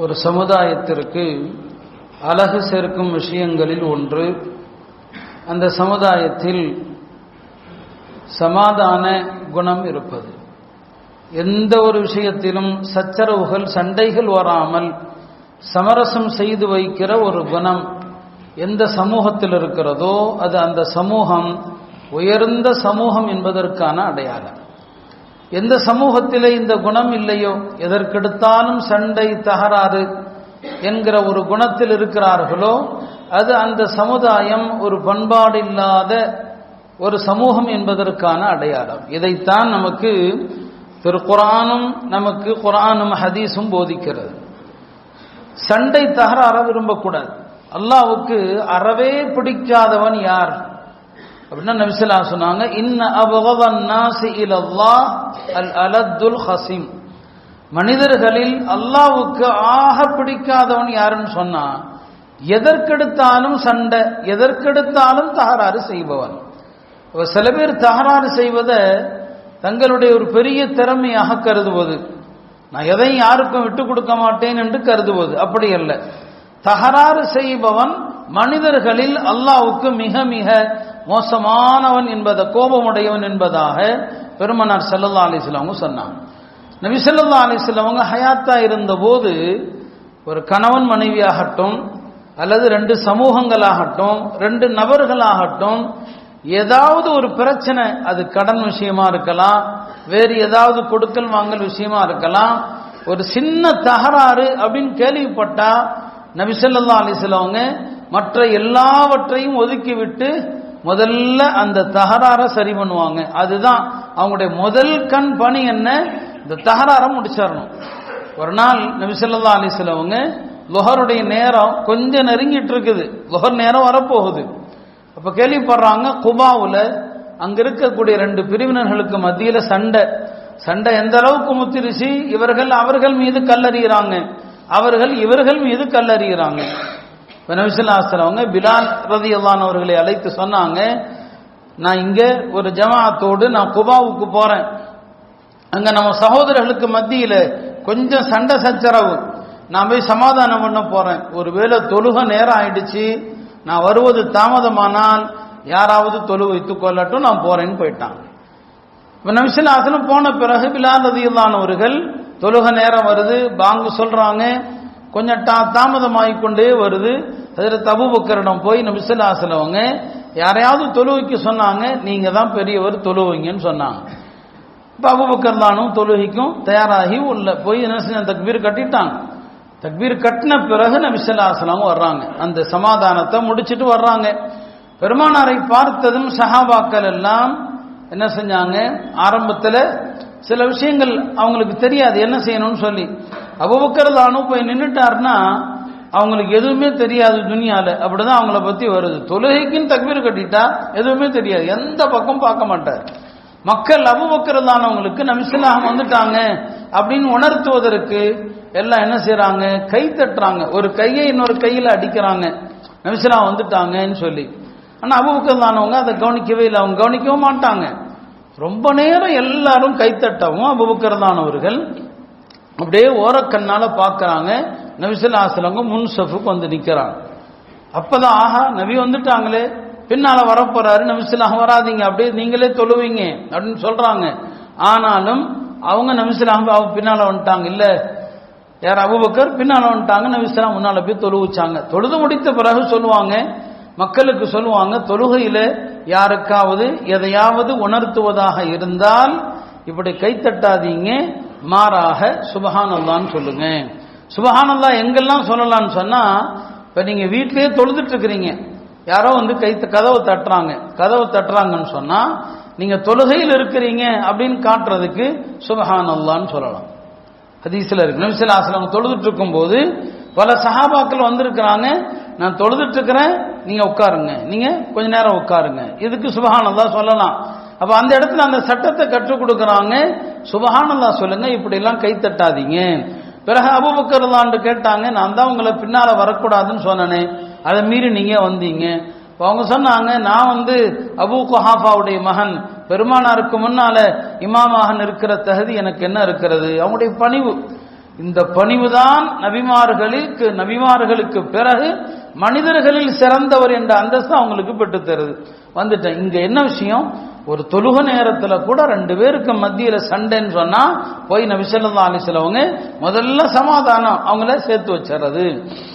ஒரு சமுதாயத்திற்கு அழகு சேர்க்கும் விஷயங்களில் ஒன்று அந்த சமுதாயத்தில் சமாதான குணம் இருப்பது. எந்த ஒரு விஷயத்திலும் சச்சரவுகள் சண்டைகள் வராமல் சமரசம் செய்து வைக்கிற ஒரு குணம் எந்த சமூகத்தில் இருக்கிறதோ அது அந்த சமூகம் உயர்ந்த சமூகம் என்பதற்கான அடையாளம். எந்த சமூகத்திலே இந்த குணம் இல்லையோ, எதற்கெடுத்தாலும் சண்டை தகராறு என்கிற ஒரு குணத்தில் இருக்கிறார்களோ அது அந்த சமுதாயம் ஒரு பண்பாடு இல்லாத ஒரு சமூகம் என்பதற்கான அடையாளம். இதைத்தான் நமக்கு திருக்குர்ஆனும் நமக்கு குர்ஆனும் ஹதீஸும் போதிக்கிறது. சண்டை தகராற விரும்பக்கூடாது. அல்லாஹ்வுக்கு அறவே பிடிக்காதவன் யார் அப்படின்னா நபி ஸல்லல்லாஹு அலைஹி சொன்னாங்க, இன்ன அபகதன் நாஸி இலல்லாஹ் அல் அலத்துல் ஹஸீம். மனிதர்களில் அல்லாஹ்வுக்கு ஆக பிடிக்காதவன் யாருன்னு சொன்னா எதற்கெடுத்தாலும் சண்டை, எதற்கெடுத்தாலும் தகராறு செய்பவன். சில பேர் தகராறு செய்வதை தங்களுடைய ஒரு பெரிய திறமையாக கருதுவது, நான் எதையும் யாருக்கும் விட்டு கொடுக்க மாட்டேன் என்று கருதுவது. அப்படி அல்ல. தகராறு செய்பவன் மனிதர்களில் அல்லாஹ்வுக்கு மிக மிக மோசமானவன் என்பதை, கோபமுடையவன் என்பதாக பெருமானார் ஸல்லல்லாஹு அலைஹி வஸல்லம் சொன்னாங்க. நபி ஸல்லல்லாஹு அலைஹி வஸல்லம் ஹயாத்தா இருந்தபோது ஒரு கணவன் மனைவியாகட்டும் அல்லது ரெண்டு சமூகங்களாகட்டும் ரெண்டு நபர்களாகட்டும் ஏதாவது ஒரு பிரச்சனை, அது கடன் விஷயமா இருக்கலாம், வேறு ஏதாவது கொடுக்கல் வாங்கல் விஷயமா இருக்கலாம், ஒரு சின்ன தகராறு அப்படின்னு கேள்விப்பட்டா நபி ஸல்லல்லாஹு அலைஹி வஸல்லம் மற்ற எல்லாவற்றையும் ஒதுக்கிவிட்டு முதல்ல அந்த தகராறை சரி பண்ணுவாங்க. அதுதான் அவங்களுடைய முதல் கண் பணி. என்ன? இந்த தகராறை முடிச்சிடணும். ஒரு நாள் நபி ஸல்லல்லாஹு அலைஹி வஸல்லம் லுஹருடைய நேரம் கொஞ்சம் நெருங்கிட்டு இருக்குது, லுஹர் நேரம் வரப்போகுது. அப்ப கேள்விப்படுறாங்க குபாவுல அங்க இருக்கக்கூடிய ரெண்டு பிரிவினர்களுக்கு மத்தியில சண்டை எந்த அளவுக்கு முத்திருச்சு, இவர்கள் அவர்கள் மீது கல்லறிகிறாங்க, அவர்கள் இவர்கள் மீது கல்லறிகிறாங்க. நபி ஸல்லல்லாஹு அலைஹி வஸல்லம் பிலால் ரலியல்லாஹு அன்ஹு அவர்களை அழைத்து சொன்னாங்க, நான் இங்க ஒரு ஜமாஅத்தோடு நான் குபாவுக்கு போறேன், அங்க நம்ம சகோதரர்களுக்கு மத்தியில கொஞ்சம் சண்டை சச்சரவு, நான் போய் சமாதானம் பண்ண போறேன். ஒருவேளை தொழுக நேரம் ஆயிடுச்சு, நான் வருவது தாமதமானால் யாராவது தொழு வைத்துக் கொள்ளட்டும், நான் போறேன்னு போயிட்டான். நபி ஸல்லல்லாஹு அலைஹி வஸல்லம் போன பிறகு பிலால் ரலியல்லாஹு அன்ஹு அவர்கள் தொழுக நேரம் வருது, பாங்கு சொல்றாங்க, கொஞ்சம் தாமதமாகிக்கொண்டே வருது. ஹஜ்ரத் அபூபக்கரிடம் போய் நபி ஸல்லல்லாஹு அலைஹி வஸல்லம் யாரையாவது தொழுகைக்கு சொன்னாங்க, நீங்க தான் பெரியவர் தொழுவீங்கன்னு சொன்னாங்க. இப்போ அபூபக்கர் தானும் தொழுகைக்கும் தயாராகி உள்ள போய் என்ன செஞ்ச தக்பீர் கட்டிட்டாங்க. தக்பீர் கட்டின பிறகு நபி ஸல்லல்லாஹு அலைஹி வஸல்லம் வர்றாங்க, அந்த சமாதானத்தை முடிச்சிட்டு வர்றாங்க. பெருமானாரை பார்த்ததும் சஹாபாக்கள் எல்லாம் என்ன செஞ்சாங்க, ஆரம்பத்தில் சில விஷயங்கள் அவங்களுக்கு தெரியாது என்ன செய்யணும்னு சொல்லி. அபூபக்கர் தானும் போய் நின்றுட்டாருன்னா அவங்களுக்கு எதுவுமே தெரியாது துனியால, அப்படிதான் அவங்கள பத்தி வருது. தொழுகைக்குன்னு தக்பீர் கட்டிட்டா எதுவுமே தெரியாது, எந்த பக்கம் பார்க்க மாட்டார். மக்கள் அபூபக்கர் தானவங்களுக்கு நபி ஸல்லல்லாஹு அலைஹி வஸல்லம் வந்துட்டாங்க அப்படின்னு உணர்த்துவதற்கு எல்லாம் என்ன செய்யறாங்க, கை தட்டுறாங்க, ஒரு கையை இன்னொரு கையில அடிக்கிறாங்க, நபி ஸல்லல்லாஹு அலைஹி வஸல்லம் வந்துட்டாங்கன்னு சொல்லி. ஆனா அபூபக்கர் தானவங்க அதை கவனிக்கவே இல்லை, அவங்க கவனிக்கவும் மாட்டாங்க. ரொம்ப நேரம் எல்லாரும் கைத்தட்டவும் அபூபக்கர் தானவர்கள் அப்படியே ஓரக்கண்ணால பார்க்கறாங்க, நபி ஸல்லல்லாஹு அலைஹி வஸல்லம் முன் சஃபுக்கு வந்து நிக்கிறாங்க. அப்பதான் ஆஹா நபி வந்துட்டாங்களே, பின்னால வரப்போறாரு, நபி ஸல்லல்லாஹு வராதீங்க, அப்படியே நீங்களே தொழுவீங்க அப்படின்னு சொல்றாங்க. ஆனாலும் அவங்க நபி ஸல்லல்லாஹு பின்னால வந்துட்டாங்க. இல்ல யார் அபூபக்கர் பின்னால வந்துட்டாங்க, நபி ஸல்லல்லாஹு முன்னால போய் தொழுவிச்சாங்க. தொழுது முடித்த பிறகு சொல்லுவாங்க, மக்களுக்கு சொல்லுவாங்க, தொழுகையில யாருக்காவது எதையாவது உணர்த்துவதாக இருந்தால் இப்படி கைத்தட்டாதீங்க, மாறாக சுபஹானல்லாஹ்னு சொல்லுங்க. சுபஹானல்லாஹ் எங்கெல்லாம் சொல்லலாம்னு சொன்னா, இப்ப நீங்க வீட்டிலேயே தொழுதுட்டு இருக்கிறீங்க, யாரோ வந்து கதவை தட்டுறாங்கன்னு சொன்னா நீங்க தொழுகையில் இருக்கிறீங்க அப்படின்னு காட்டுறதுக்கு சுபஹானல்லாஹ்னு சொல்லலாம். ஹதீஸ்ல இருக்கு. நபி ஸல்லல்லாஹு அலைஹி வஸல்லம் தொழுதுட்டு இருக்கும்போது பல சஹாபாக்கள் வந்திருக்கிறாங்க, நான் தொழுதுட்டு இருக்கிறேன், நீங்க உட்காருங்க, நீங்க கொஞ்ச நேரம் உட்காருங்க, இதுக்கு சுபஹானல்லாஹ் சொல்லலாம். அப்ப அந்த இடத்துல அந்த சட்டத்தை கற்றுக் கொடுக்கறாங்க, சுபஹானல்லாஹ் சொல்லுங்க, இப்படி எல்லாம் கை தட்டாதீங்க. பிறகு அபூபக்கர் ரலியல்லாஹு கேட்டாங்க, நான் தான் உங்களை பின்னால வரக்கூடாதுன்னு சொன்னனே, அதை மீறி நீங்க வந்தீங்க. அவங்க சொன்னாங்க, நான் வந்து அபூ குஹாஃபாவுடைய மகன், பெருமானாருக்கு முன்னால இமாமாக இருக்கிற தகுதி எனக்கு என்ன இருக்கிறது? அவங்களுடைய பணிவு. இந்த பணிவுதான் நபிமார்களுக்கு பிறகு மனிதர்களில் சிறந்தவர் என்ற அந்தஸ்து அவங்களுக்கு பெற்று தருது. வந்துட்டேன். இங்க என்ன விஷயம், ஒரு தொழுக நேரத்தில் கூட 2 பேருக்கு மத்தியில சண்டைன்னு சொன்னா போய் நபி ஸல்லல்லாஹு அலைஹி வஸல்லம் முதல்ல சமாதானம் அவங்கள சேர்த்து வச்சுறது.